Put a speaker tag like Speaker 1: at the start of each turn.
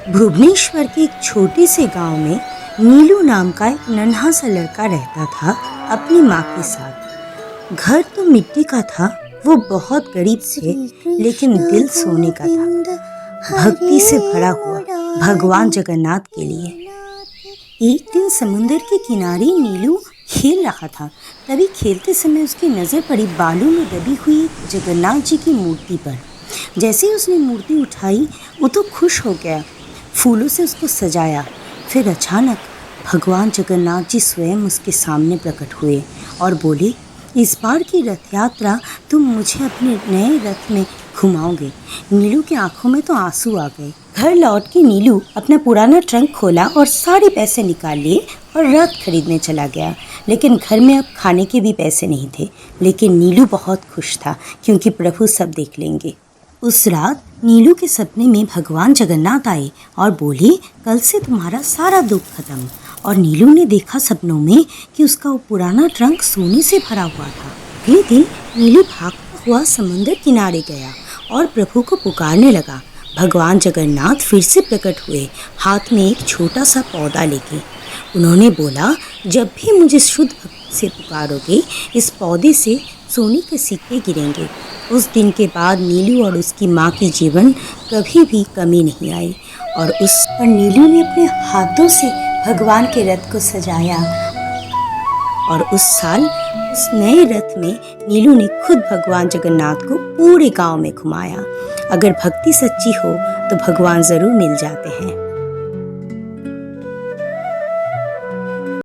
Speaker 1: भुवनेश्वर के एक छोटे से गांव में नीलू नाम का एक नन्हा सा लड़का रहता था अपनी माँ के साथ। घर तो मिट्टी का था, वो बहुत गरीब थे, लेकिन दिल सोने का था, भक्ति से भरा हुआ भगवान जगन्नाथ के लिए। एक दिन समुद्र के किनारे नीलू खेल रहा था। तभी खेलते समय उसकी नज़र पड़ी बालू में दबी हुई जगन्नाथ जी की मूर्ति पर। जैसे ही उसने मूर्ति उठाई, वो तो खुश हो गया, फूलों से उसको सजाया। फिर अचानक भगवान जगन्नाथ जी स्वयं उसके सामने प्रकट हुए और बोले, इस बार की रथ यात्रा तुम मुझे अपने नए रथ में घुमाओगे। नीलू की आंखों में तो आंसू आ गए। घर लौट के नीलू अपना पुराना ट्रंक खोला और सारे पैसे निकाल लिए और रथ खरीदने चला गया। लेकिन घर में अब खाने के भी पैसे नहीं थे। लेकिन नीलू बहुत खुश था, क्योंकि प्रभु सब देख लेंगे। उस रात नीलू के सपने में भगवान जगन्नाथ आए और बोले, कल से तुम्हारा सारा दुख खत्म। और नीलू ने देखा सपनों में कि उसका वो पुराना ट्रंक सोने से भरा हुआ था। अगले दिन नीलू भागता हुआ समुद्र किनारे गया और प्रभु को पुकारने लगा। भगवान जगन्नाथ फिर से प्रकट हुए, हाथ में एक छोटा सा पौधा लेके। उन्होंने बोला, जब भी मुझे शुद्ध भक्ति से पुकारोगे, इस पौधे से सोने के सिक्के गिरेंगे। उस दिन के बाद नीलू और उसकी माँ के जीवन कभी भी कमी नहीं आई। और नीलू ने अपने हाथों से भगवान के रथ को सजाया। और उस साल उस नए रथ में नीलू ने खुद भगवान जगन्नाथ को पूरे गांव में घुमाया। अगर भक्ति सच्ची हो तो भगवान जरूर मिल जाते हैं।